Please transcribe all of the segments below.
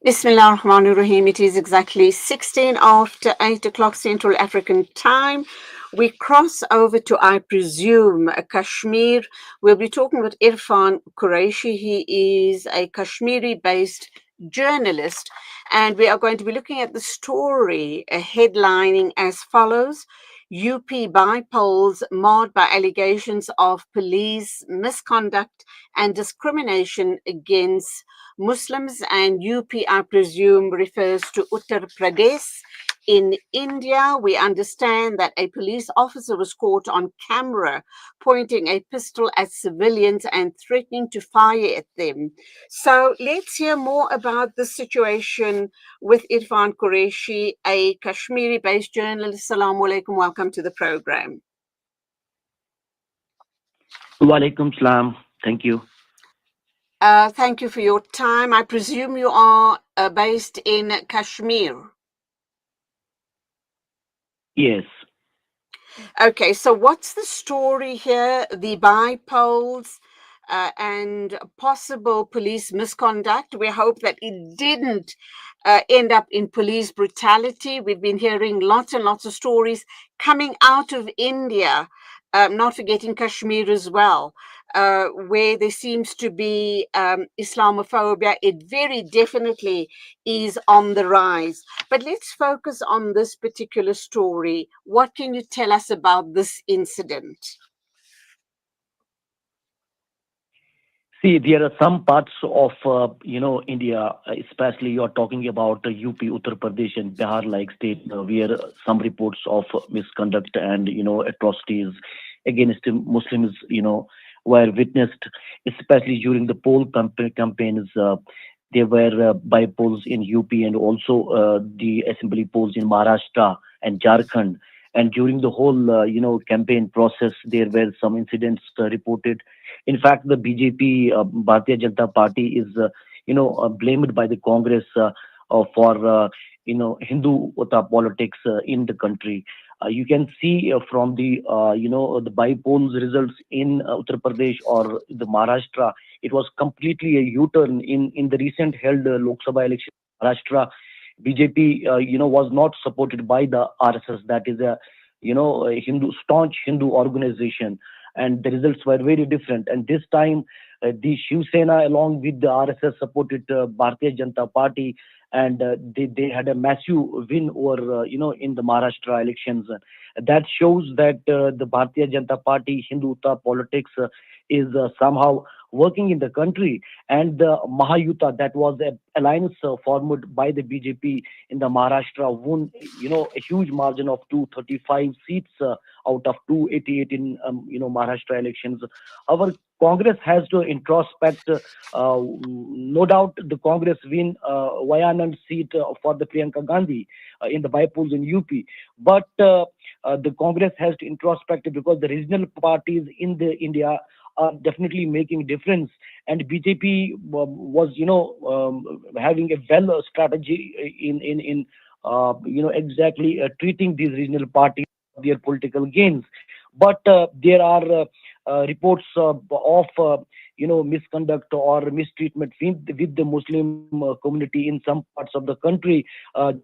Bismillah ar-Rahman ar-Rahim. It is exactly 16 after 8 o'clock Central African time. We cross over to, I presume, Kashmir. We'll be talking with Irfan Quraishi. He is a Kashmiri-based journalist, and we are going to be looking at the story headlining as follows. UP Bypolls marred by allegations of police misconduct and discrimination against Muslims, and UP, I presume, refers to Uttar Pradesh. In India, we understand that a police officer was caught on camera pointing a pistol at civilians and threatening to fire at them. So let's hear more about this situation with Irfan Qureshi, a Kashmiri based journalist. Assalamu alaikum. Welcome to the program. Walaikum salam. Thank you. Thank you for your time. I presume you are based in Kashmir. Yes. Okay, so what's the story here? The Bypolls and possible police misconduct. We hope that it didn't end up in police brutality. We've been hearing lots and lots of stories coming out of India, not forgetting Kashmir as well, where there seems to be Islamophobia. It very definitely is on the rise. But let's focus on this particular story. What can you tell us about this incident? See, there are some parts of India, especially you're talking about UP, Uttar Pradesh, and Bihar like state, where some reports of misconduct and atrocities against Muslims, were witnessed, especially during the campaigns. There were by polls in UP and also the assembly polls in Maharashtra and Jharkhand. And during the whole, campaign process, there were some incidents reported. In fact, the BJP, Bharatiya Janata Party, is, blamed by the Congress for, Hindu politics in the country. You can see from the by-polls results in Uttar Pradesh or the Maharashtra, it was completely a U-turn in the recent held Lok Sabha election. Maharashtra BJP, was not supported by the RSS. That is a staunch Hindu organization, and the results were very different. And this time, the Shiv Sena, along with the RSS, supported Bharatiya Janata Party, and they had a massive win over, in the Maharashtra elections. That shows that the Bharatiya Janata Party, Hinduta politics is somehow working in the country, and the Mahayuta, that was an alliance formed by the BJP in the Maharashtra, won a huge margin of 235 seats out of 288 in Maharashtra elections. Our Congress has to introspect. No doubt, the Congress win Wayanad seat for the Priyanka Gandhi in the bypolls in UP, but the Congress has to introspect because the regional parties in the India are definitely making difference, and BJP was having a well strategy in exactly treating these regional parties for their political gains. But there are reports of misconduct or mistreatment with the Muslim community in some parts of the country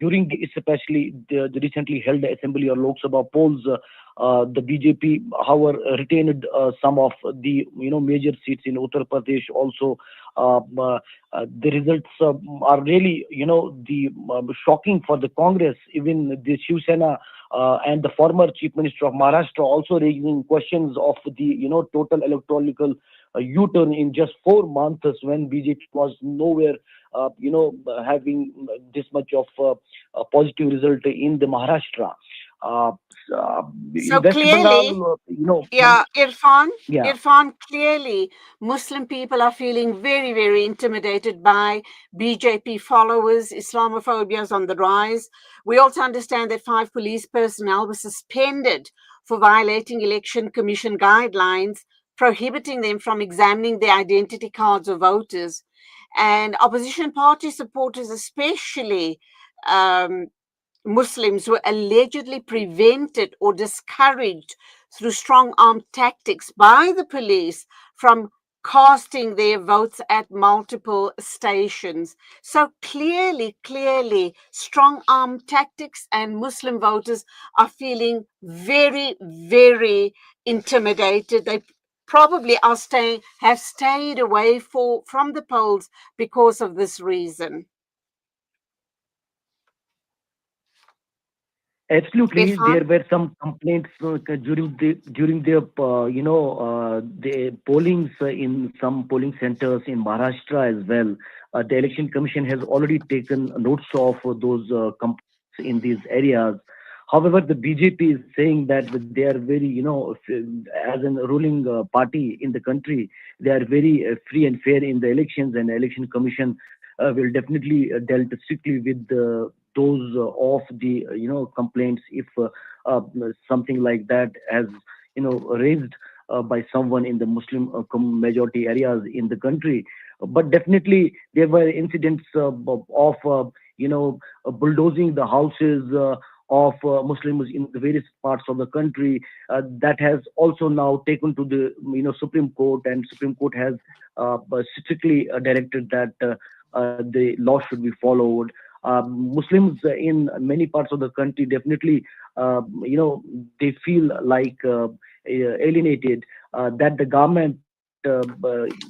during especially the recently held assembly or Lok Sabha polls. The BJP, however, retained some of the major seats in Uttar Pradesh. Also, the results are really the shocking for the Congress. Even the Shiv Sena and the former Chief Minister of Maharashtra also raising questions of the total electoral U-turn in just 4 months, when BJP was nowhere having this much of a positive result in the Maharashtra. Uh, So West clearly, Bengal, yeah, Irfan, yeah. Irfan, clearly Muslim people are feeling very, very intimidated by BJP followers. Islamophobia is on the rise. We also understand that 5 police personnel were suspended for violating election commission guidelines, prohibiting them from examining the identity cards of voters. And opposition party supporters, especially um, Muslims, were allegedly prevented or discouraged through strong arm tactics by the police from casting their votes at multiple stations. So clearly, strong arm tactics, and Muslim voters are feeling very intimidated. They probably have stayed away from the polls because of this reason. Absolutely, Irfan? there were some complaints during the pollings in some polling centers in Maharashtra as well. The election commission has already taken notes of those complaints in these areas. However, the BJP is saying that they are very, as a ruling party in the country, they are very free and fair in the elections, and the election commission will definitely dealt strictly with those of the complaints if something like that has raised by someone in the Muslim majority areas in the country. But definitely there were incidents of bulldozing the houses of Muslims in the various parts of the country. That has also now taken to the Supreme Court, and Supreme Court has strictly directed that the law should be followed. Muslims in many parts of the country definitely, they feel like alienated. That the government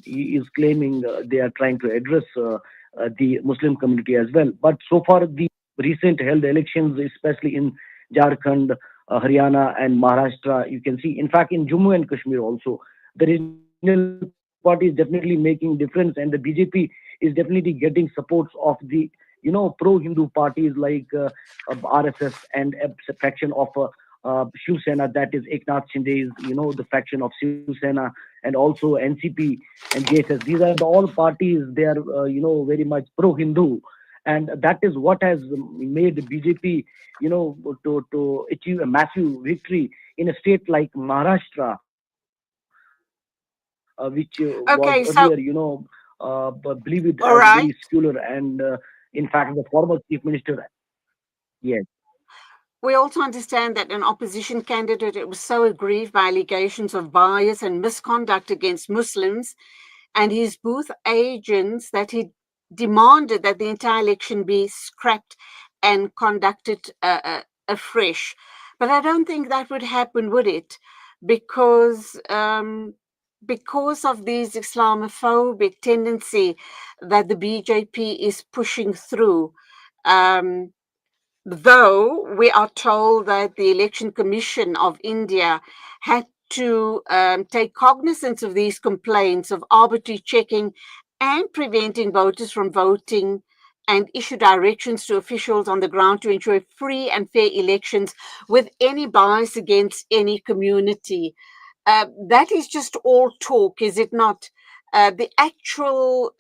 is claiming they are trying to address the Muslim community as well. But so far, the recent held elections, especially in Jharkhand, Haryana, and Maharashtra, you can see. In fact, in Jammu and Kashmir also, the regional party is definitely making difference, and the BJP is definitely getting supports of the pro-Hindu parties like RSS and a faction of Shiv Sena, that is Eknath Shinde's, the faction of Shiv Sena, and also NCP and JSS. These are the all parties. They are, very much pro-Hindu, and that is what has made BJP, to achieve a massive victory in a state like Maharashtra, which was earlier, Okay, so, believed as very all secular, right. and in fact, the former chief minister, yes. We also understand that an opposition candidate was so aggrieved by allegations of bias and misconduct against Muslims and his booth agents that he demanded that the entire election be scrapped and conducted afresh. But I don't think that would happen, would it? Because because of these Islamophobic tendency that the BJP is pushing through. Um, though we are told that the Election Commission of India had to take cognizance of these complaints of arbitrary checking and preventing voters from voting and issue directions to officials on the ground to ensure free and fair elections with any bias against any community. That is just all talk, is it not? The actual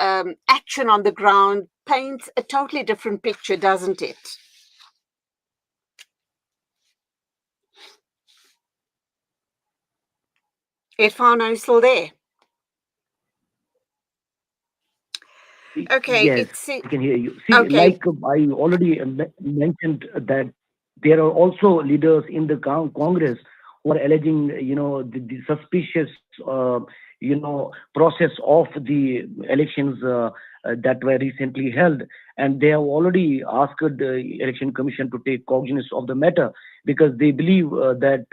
action on the ground paints a totally different picture, doesn't it? Irfan, are you still there? Okay, Yes, it's I can hear you. See, okay. like I already mentioned that there are also leaders in the Congress who are alleging, the suspicious, process of the elections that were recently held, and they have already asked the election commission to take cognizance of the matter, because they believe that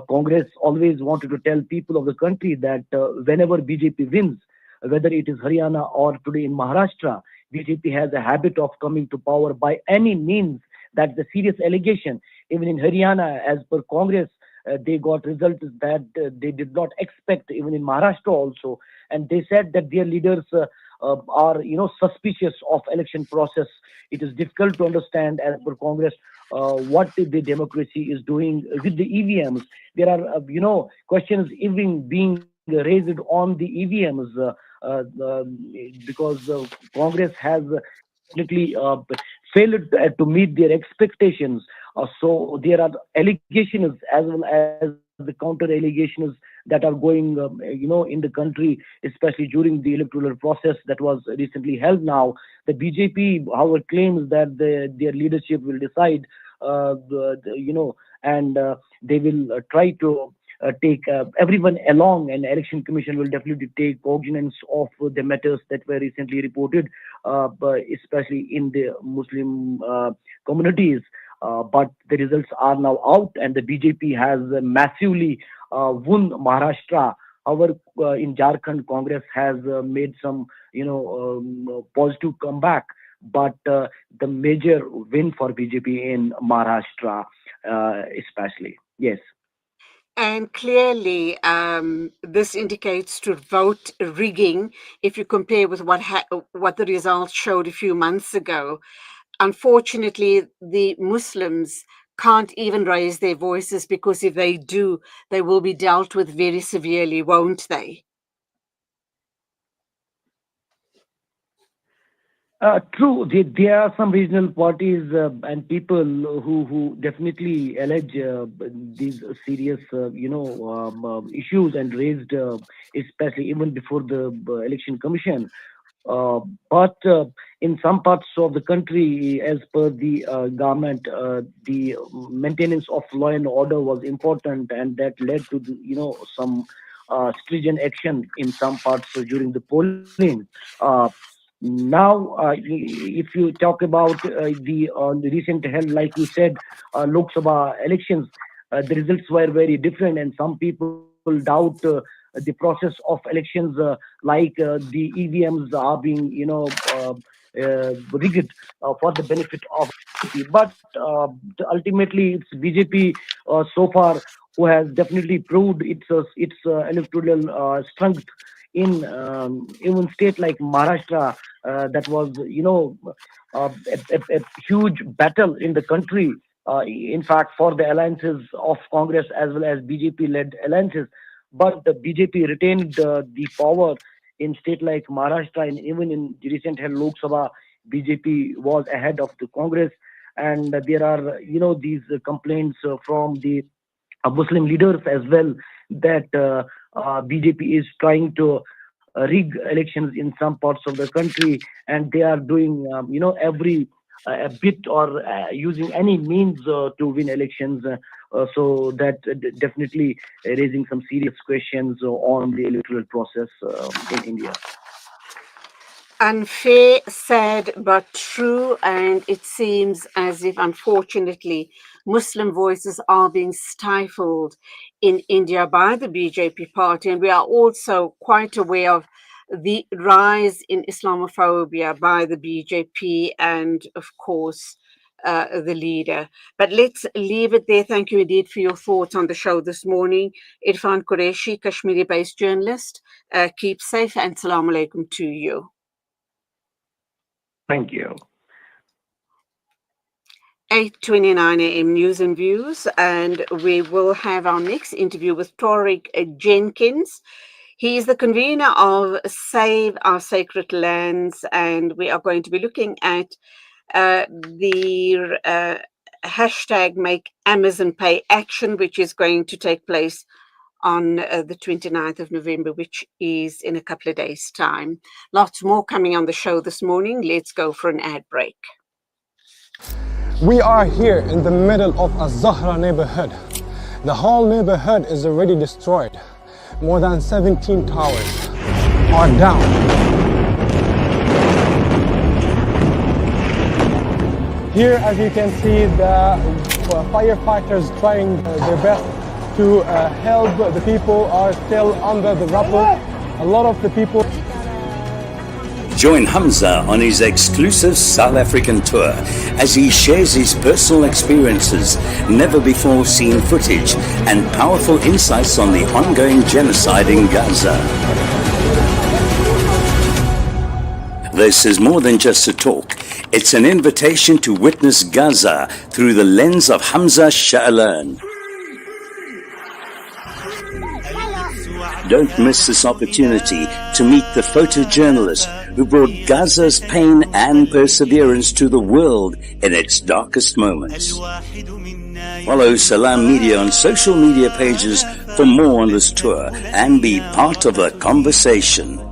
Congress always wanted to tell people of the country that whenever BJP wins, whether it is Haryana or today in Maharashtra, BJP has a habit of coming to power by any means. That's the serious allegation. Even in Haryana, as per Congress, they got results that they did not expect, even in Maharashtra also. And they said that their leaders are, suspicious of election process. It is difficult to understand, as per Congress, what the democracy is doing with the EVMs. There are, questions even being raised on the EVMs. Because Congress has definitely failed to meet their expectations. So there are allegations as well as the counter allegations that are going, in the country, especially during the electoral process that was recently held. Now, the BJP, however, claims that their leadership will decide, and they will try to take everyone along, and election commission will definitely take cognizance of the matters that were recently reported, especially in the Muslim communities. But the results are now out, and the BJP has massively won Maharashtra. However, in Jharkhand, Congress has made some, positive comeback. But the major win for BJP in Maharashtra, especially. Yes. And clearly, this indicates to vote rigging if you compare with what the results showed a few months ago. Unfortunately, the Muslims can't even raise their voices, because if they do, they will be dealt with very severely, won't they? True. There are some regional parties and people who definitely allege these serious, issues, and raised, especially even before the election commission. But in some parts of the country, as per the government, the maintenance of law and order was important, and that led to some stringent action in some parts during the polling. Now, if you talk about the recent held, like you said, Lok Sabha elections, the results were very different, and some people doubt the process of elections, like the EVMs are being, rigged for the benefit of BJP. But ultimately, it's BJP so far who has definitely proved its electoral strength in even state like Maharashtra. That was, a huge battle in the country. In fact, for the alliances of Congress as well as BJP-led alliances. But the BJP retained the power in state like Maharashtra, and even in the recent held Lok Sabha, BJP was ahead of the Congress. And there are, these complaints from the Muslim leaders as well, that BJP is trying to rig elections in some parts of the country, and they are doing, every bit, or using any means to win elections. So that definitely raising some serious questions on the electoral process in India. Unfair, sad, but true. And it seems as if, unfortunately, Muslim voices are being stifled in India by the BJP party. And we are also quite aware of the rise in Islamophobia by the BJP and, of course, the leader. But let's leave it there. Thank you indeed for your thoughts on the show this morning. Irfan Quraishi, Kashmiri-based journalist. Keep safe, and salam alaikum to you. Thank you. 8:29 a.m. News and Views, and we will have our next interview with Tariq Jenkins. He is the convener of Save Our Sacred Lands, and we are going to be looking at the hashtag Make Amazon Pay action, which is going to take place on the 29th of November, which is in a couple of days' time. Lots more coming on the show this morning. Let's go for an ad break. We are here in the middle of a Zahra neighborhood. The whole neighborhood is already destroyed. More than 17 towers are down. Here, as you can see, the firefighters trying their best to help. The people are still under the rubble. A lot of the people. Join Hamza on his exclusive South African tour as he shares his personal experiences, never before seen footage, and powerful insights on the ongoing genocide in Gaza. This is more than just a talk. It's an invitation to witness Gaza through the lens of Hamza Sha'alan. Don't miss this opportunity to meet the photojournalist who brought Gaza's pain and perseverance to the world in its darkest moments. Follow Salam Media on social media pages for more on this tour and be part of the conversation.